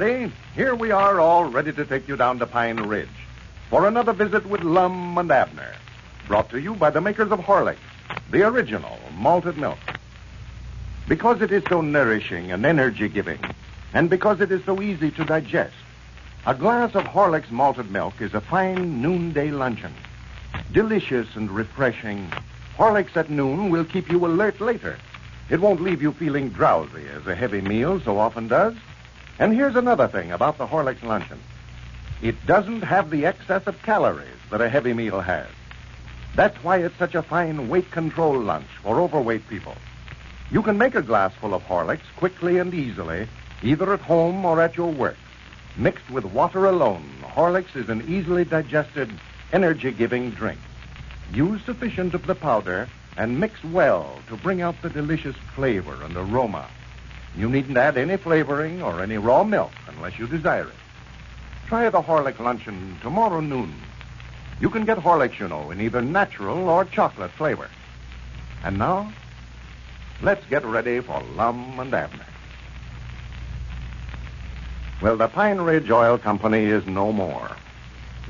everybody. Here we are, all ready to take you down to Pine Ridge for another visit with Lum and Abner, brought to you by the makers of Horlicks, the original malted milk. Because it is so nourishing and energy-giving, and because it is so easy to digest, a glass of Horlicks malted milk is a fine noonday luncheon. Delicious and refreshing, Horlicks at noon will keep you alert later. It won't leave you feeling drowsy as a heavy meal so often does. And here's another thing about the Horlicks luncheon. It doesn't have the excess of calories that a heavy meal has. That's why it's such a fine weight control lunch for overweight people. You can make a glass full of Horlicks quickly and easily, either at home or at your work. Mixed with water alone, Horlicks is an easily digested, energy-giving drink. Use sufficient of the powder and mix well to bring out the delicious flavor and aroma. You needn't add any flavoring or any raw milk unless you desire it. Try the Horlicks luncheon tomorrow noon. You can get Horlicks, you know, in either natural or chocolate flavor. And now, let's get ready for Lum and Abner. Well, the Pine Ridge Oil Company is no more.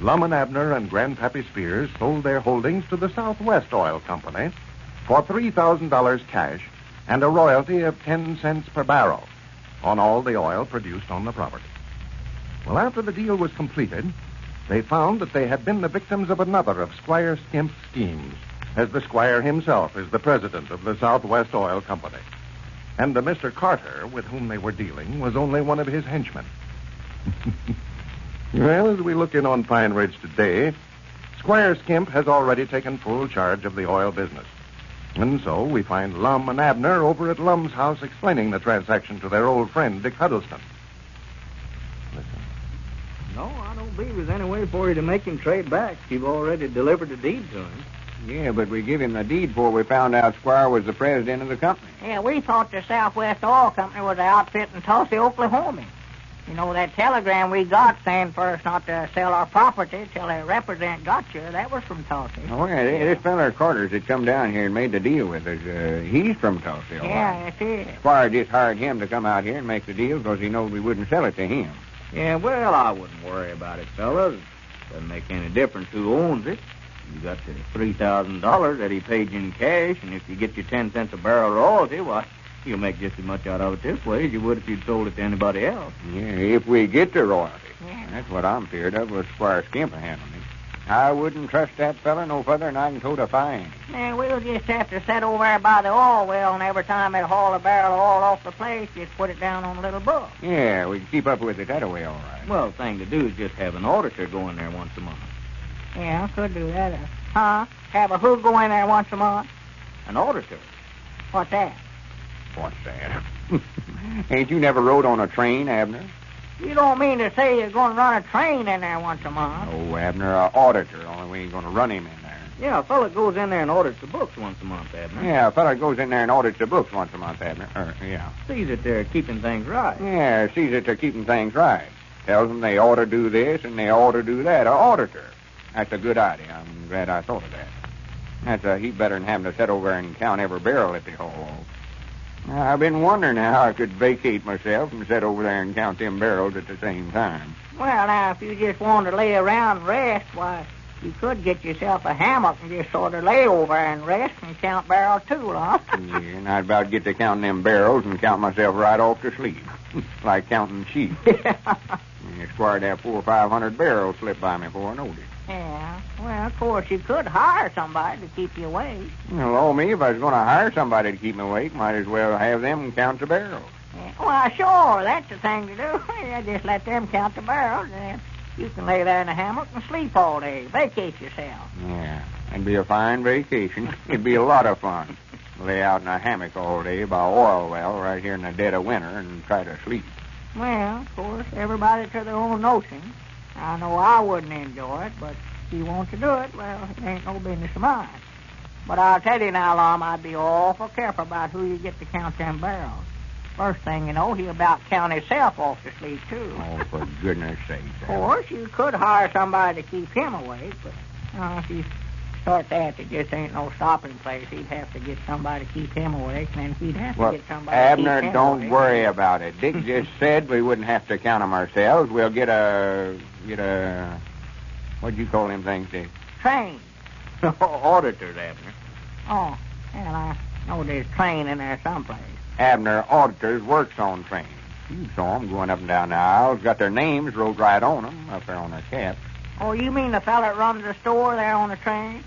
Lum and Abner and Grandpappy Spears sold their holdings to the Southwest Oil Company for $3,000 cash and a royalty of 10 cents per barrel on all the oil produced on the property. Well, after the deal was completed, they found that they had been the victims of another of Squire Skimp's schemes, as the Squire himself is the president of the Southwest Oil Company. And the Mr. Carter, with whom they were dealing, was only one of his henchmen. Well, as we look in on Pine Ridge today, Squire Skimp has already taken full charge of the oil business. And so we find Lum and Abner over at Lum's house explaining the transaction to their old friend, Dick Huddleston. Listen. No, I don't believe there's any way for you to make him trade back. You've already delivered the deed to him. Yeah, but we give him the deed before we found out Squire was the president of the company. Yeah, we thought the Southwest Oil Company was an outfit in Tulsa, Oklahoma. You know, that telegram we got saying for us not to sell our property till a representative got you, that was from Tulsa. Oh, yeah, this feller Carter's had come down here and made the deal with us. He's from Tulsa, all Yeah, right. that's it. Squire just hired him to come out here and make the deal because he knows we wouldn't sell it to him. Yeah, well, I wouldn't worry about it, fellas. Doesn't make any difference who owns it. You got the $3,000 that he paid you in cash, and if you get your 10 cents a barrel royalty, why, you'll make just as much out of it this way as you would if you'd sold it to anybody else. Yeah, if we get the royalty. Yeah. That's what I'm feared of with Squire Skimp handling it. I wouldn't trust that fella no further than I can tote a fine. Yeah, we'll just have to sit over there by the oil well, and every time they haul a barrel of oil off the place, just put it down on a little book. Yeah, we can keep up with it that way, all right. Well, the thing to do is just have an auditor go in there once a month. Yeah, I could do that. Have a who go in there once a month? An auditor? What's that? What's that? Ain't you never rode on a train, Abner? You don't mean to say you're going to run a train in there once a month? Oh, Abner, an auditor. Only we ain't going to run him in there. Yeah, a fella goes in there and audits the books once a month, Abner. Yeah, a fella goes in there and audits the books once a month, Abner. Yeah. Sees that they're keeping things right. Yeah, sees that they're keeping things right. Tells them they ought to do this and they ought to do that. An auditor. That's a good idea. I'm glad I thought of that. That's a heap better than having to sit over and count every barrel at the haul. I've been wondering how I could vacate myself and sit over there and count them barrels at the same time. Well, now, if you just wanted to lay around and rest, why, you could get yourself a hammock and just sort of lay over and rest and count barrels too, huh? Yeah, and I'd about get to counting them barrels and count myself right off to sleep. Like counting sheep. Squire'd have 400 or 500 barrels slip by me before I knowed it. Yeah. Well, of course, you could hire somebody to keep you awake. Well, me, if I was going to hire somebody to keep me awake, might as well have them count the barrels. Yeah. Well, sure, that's the thing to do. Yeah, just let them count the barrels, and then you can lay there in a hammock and sleep all day. Vacate yourself. Yeah, that'd be a fine vacation. It'd be a lot of fun. Lay out in a hammock all day by a oil well right here in the dead of winter and try to sleep. Well, of course, everybody to their own notion. I know I wouldn't enjoy it, but if you want to do it, well, it ain't no business of mine. But I'll tell you now, Lum, I'd be awful careful about who you get to count them barrels. First thing you know, he'll about count himself off to sleep, too. Oh, for goodness sake. Of course, you could hire somebody to keep him awake, but if you start that, there just ain't no stopping place. He'd have to get somebody to keep him awake, and then he'd have to get somebody to keep Abner, him don't awake. worry about it. Dick just said we wouldn't have to count them ourselves. We'll get a... What'd you call them things, Dick? Train. Auditors, Abner. Oh, well, I know there's train in there someplace. Abner, auditors works on trains. You saw them going up and down the aisles, got their names wrote right on them, up there on their caps. Oh, you mean the fella that runs the store there on the train?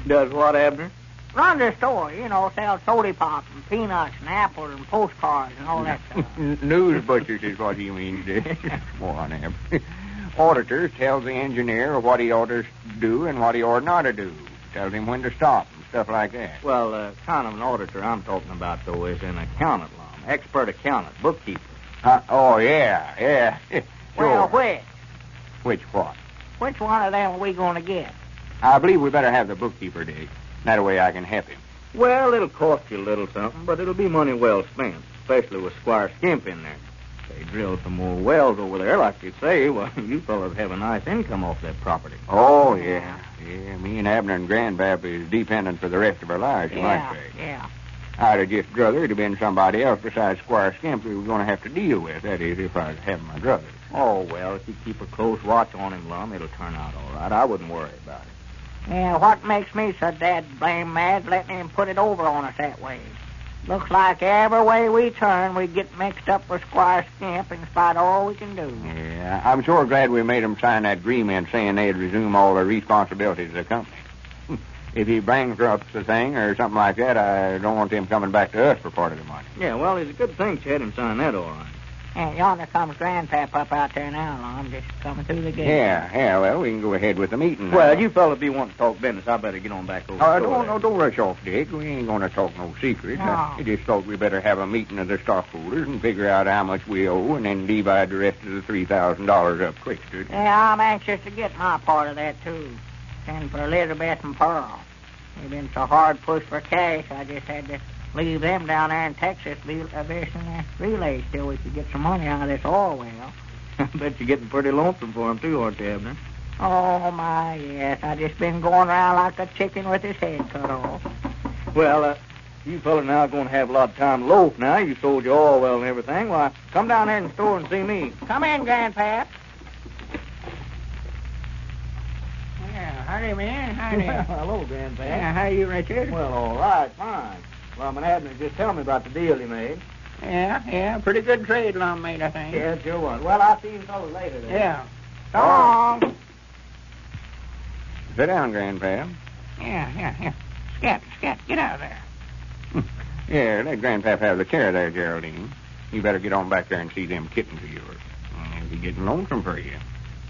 Does what, Abner? Runs the store, sells soda pop and peanuts and apples and postcards and all that stuff. News butchers is what he means, Dick. Come on, Abner. Auditors tells the engineer what he ought to do and what he ought not to do. Tells him when to stop and stuff like that. Well, kind of an auditor I'm talking about, though, is an accountant, Lum. Expert accountant, bookkeeper. Oh, yeah. Sure. Well, which? Which what? Which one of them are we going to get? I believe we better have the bookkeeper, Dick. That way I can help him. Well, it'll cost you a little something, but it'll be money well spent, especially with Squire Skimp in there. They drill some more wells over there, like you say. Well, you fellas have a nice income off that property. Oh, yeah. Yeah, me and Abner and Grandpap is dependent for the rest of our lives, you might say. Yeah. I'd have just druther it'd have been somebody else besides Squire Skimp we were going to have to deal with. That is, if I was having my druthers. Oh, well, if you keep a close watch on him, Lum, it'll turn out all right. I wouldn't worry about it. Yeah, what makes me so blame mad letting him put it over on us that way? Looks like every way we turn, we get mixed up with Squire Skimp in spite of all we can do. Yeah, I'm sure glad we made them sign that agreement saying they'd resume all their responsibilities of the company. If he bankrupts the thing or something like that, I don't want them coming back to us for part of the money. Yeah, well, it's a good thing you had him sign that all right. And yonder comes Grandpap up out there now, Lum, just coming through the gate. Yeah, well, we can go ahead with the meeting now. Well, you fellas be wanting to talk business. I better get on back over Don't rush off, Dick. We ain't going to talk no secrets. No. I just thought we better have a meeting of the stockholders and figure out how much we owe and then divide the rest of the $3,000 up quick, dude. Yeah, I'm anxious to get my part of that, too. And for Elizabeth and Pearl. They've been so hard pushed for cash, I just had to leave them down there in Texas versing their relays till we could get some money out of this oil well. I bet you're getting pretty lonesome for him, too, aren't you, Abner? Oh, my, yes. I just been going around like a chicken with his head cut off. Well, you fellas now going to have a lot of time to loaf now. You sold your oil well and everything. Why, come down there in the store and see me. Come in, Grandpap. Yeah, howdy, man. Howdy. Hello, Grandpap. Yeah, how you, Richard? Well, all right, fine. Lum and Abner just tell me about the deal you made. Yeah, pretty good trade Lum made, I think. Yeah, sure was. Well, I'll see you fellas later then. Yeah. So long. Sit down, Grandpap. Yeah. Scat, get out of there. Yeah, let Grandpap have the chair there, Geraldine. You better get on back there and see them kittens of yours. They'll be getting lonesome for you.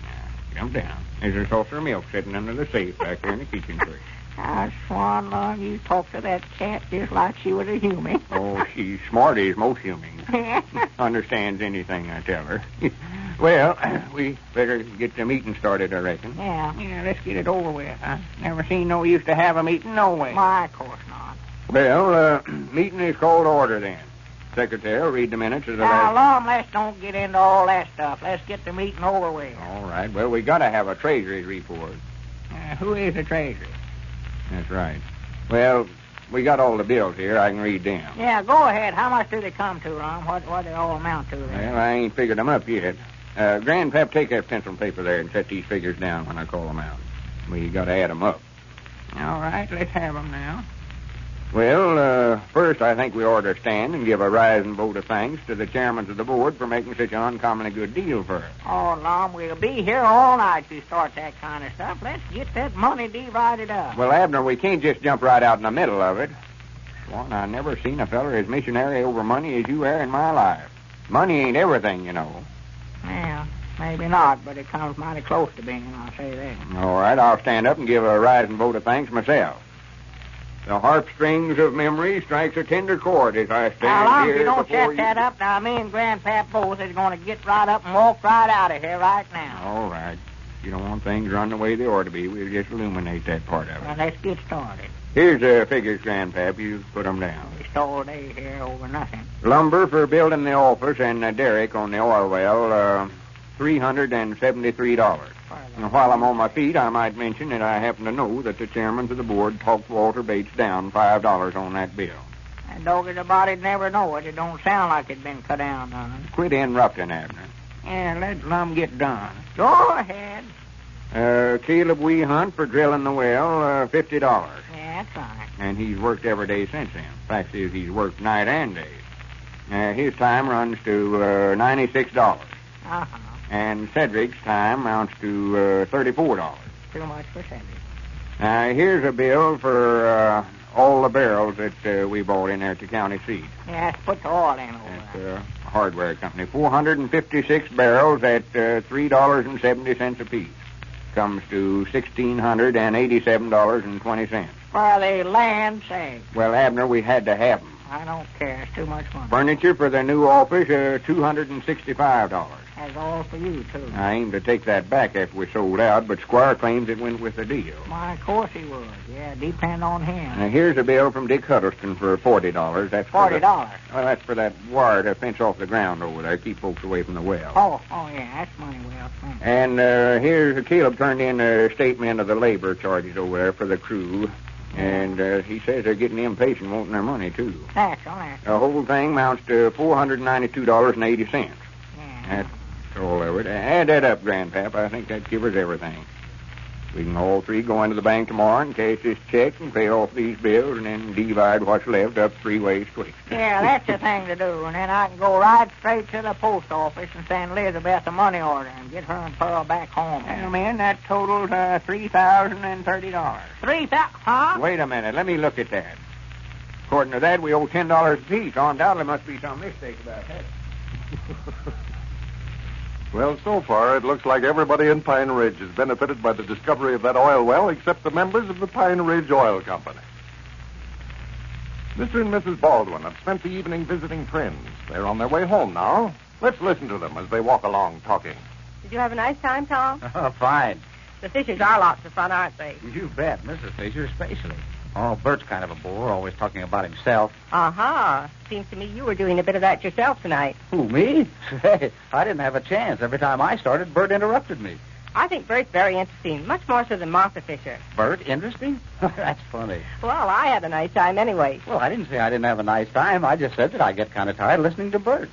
Now, jump down. There's a saucer of milk sitting under the safe back there in the kitchen for you. I swan, Lum, you talk to that cat just like she was a human. Oh, she's smart as most humans. Understands anything I tell her. Well, we better get the meeting started, I reckon. Yeah, let's get it over with. I never seen no use to have a meeting no way. Why, of course not. Well, meeting is called to order then. Secretary will read the minutes of the Now, last... Lum, let's don't get into all that stuff. Let's get the meeting over with. All right. Well, we got to have a treasury report. Who is the treasurer? That's right. Well, we got all the bills here. I can read them. Yeah, go ahead. How much do they come to, Lum? What do they all amount to there? Well, I ain't figured them up yet. Grandpap, take that pencil and paper there and set these figures down when I call them out. We got to add them up. All right, let's have them now. Well, first I think we ought to stand and give a rising vote of thanks to the chairman of the board for making such an uncommonly good deal for us. Oh, Lum, we'll be here all night if you start that kind of stuff. Let's get that money divided up. Well, Abner, we can't just jump right out in the middle of it. Swan, I never seen a feller as missionary over money as you are in my life. Money ain't everything, you know. Yeah, maybe not, but it comes mighty close to being, I'll say that. All right, I'll stand up and give a rising vote of thanks myself. The harp strings of memory strikes a tender chord as I stand Now, Lum, here if you don't before shut that up, now me and Grandpap both is going to get right up and walk right out of here right now. All right. You don't want things run the way they ought to be. We'll just illuminate that part of it. Well, let's get started. Here's the figures, Grandpap. You put them down. We stole a day here over nothing. Lumber for building the office and the derrick on the oil well, $373. And while I'm on my feet, I might mention that I happen to know that the chairman of the board talked Walter Bates down $5 on that bill. And doggy, the body'd never know it. It don't sound like it'd been cut down none. Quit interrupting, Abner. And let Lum get done. Go ahead. Caleb we hunt for drilling the well, $50. Yeah, that's right. And he's worked every day since then. Fact is, he's worked night and day. His time runs to $96. Uh-huh. And Cedric's time amounts to $34. Too much for Cedric. Here's a bill for all the barrels that we bought in there at the county seat. Yeah, put the oil in over That's there. a hardware company. 456 barrels at $3.70 apiece. Comes to $1,687.20. For the land's sake. Well, Abner, we had to have them. I don't care. It's too much money. Furniture for the new office, $265. That's all for you, too. I aim to take that back after we sold out, but Squire claims it went with the deal. Why, of course he would. Yeah, depend on him. Now, here's a bill from Dick Huddleston for $40. That's $40? Well, that's for that wire to fence off the ground over there, keep folks away from the well. Oh, yeah, that's money well spent. And here's Caleb turned in a statement of the labor charges over there for the crew. And he says they're getting impatient wanting their money, too. That's The whole thing amounts to $492.80. Yeah. That's all over it. Add that up, Grandpap. I think that covers everything. We can all three go into the bank tomorrow and cash this check and pay off these bills and then divide what's left up 3 ways quick. Yeah, that's the thing to do. And then I can go right straight to the post office and send Elizabeth a money order and get her and Pearl back home. Well, man, that totals $3,030. 3,000? Huh? Wait a minute. Let me look at that. According to that, we owe $10 apiece. Undoubtedly must be some mistake about that. Well, so far, it looks like everybody in Pine Ridge has benefited by the discovery of that oil well except the members of the Pine Ridge Oil Company. Mr. and Mrs. Baldwin have spent the evening visiting friends. They're on their way home now. Let's listen to them as they walk along talking. Did you have a nice time, Tom? Oh, fine. The Fishers are lots of fun, aren't they? You bet, Mrs. Fisher especially. Oh, Bert's kind of a bore, always talking about himself. Uh-huh. Seems to me you were doing a bit of that yourself tonight. Who, me? Hey, I didn't have a chance. Every time I started, Bert interrupted me. I think Bert's very interesting, much more so than Martha Fisher. Bert, interesting? That's funny. Well, I had a nice time anyway. Well, I didn't say I didn't have a nice time. I just said that I get kind of tired listening to Bert.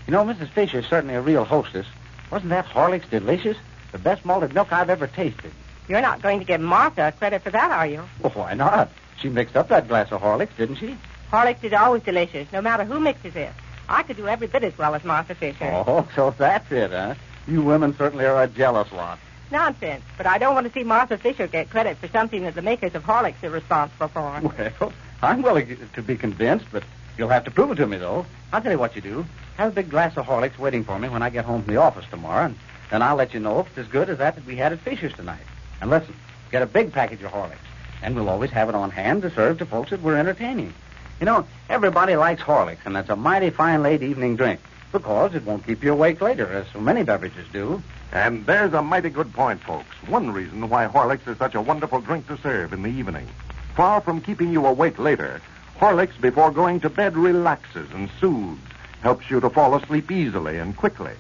You know, Mrs. Fisher's certainly a real hostess. Wasn't that Horlicks delicious? The best malted milk I've ever tasted. You're not going to give Martha credit for that, are you? Well, why not? She mixed up that glass of Horlicks, didn't she? Horlicks is always delicious, no matter who mixes it. I could do every bit as well as Martha Fisher. Oh, so that's it, huh? You women certainly are a jealous lot. Nonsense, but I don't want to see Martha Fisher get credit for something that the makers of Horlicks are responsible for. Well, I'm willing to be convinced, but you'll have to prove it to me, though. I'll tell you what you do. Have a big glass of Horlicks waiting for me when I get home from the office tomorrow, and then I'll let you know if it's as good as that we had at Fisher's tonight. And listen, get a big package of Horlicks. And we'll always have it on hand to serve to folks that we're entertaining. You know, everybody likes Horlicks, and that's a mighty fine late evening drink, because it won't keep you awake later, as so many beverages do. And there's a mighty good point, folks. One reason why Horlicks is such a wonderful drink to serve in the evening. Far from keeping you awake later, Horlicks before going to bed relaxes and soothes, helps you to fall asleep easily and quickly.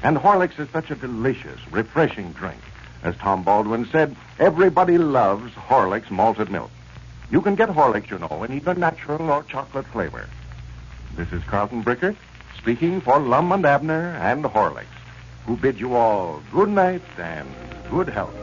And Horlicks is such a delicious, refreshing drink. As Tom Baldwin said, everybody loves Horlicks malted milk. You can get Horlicks, you know, in either natural or chocolate flavor. This is Carlton Brickert, speaking for Lum and Abner and Horlicks, who bid you all good night and good health.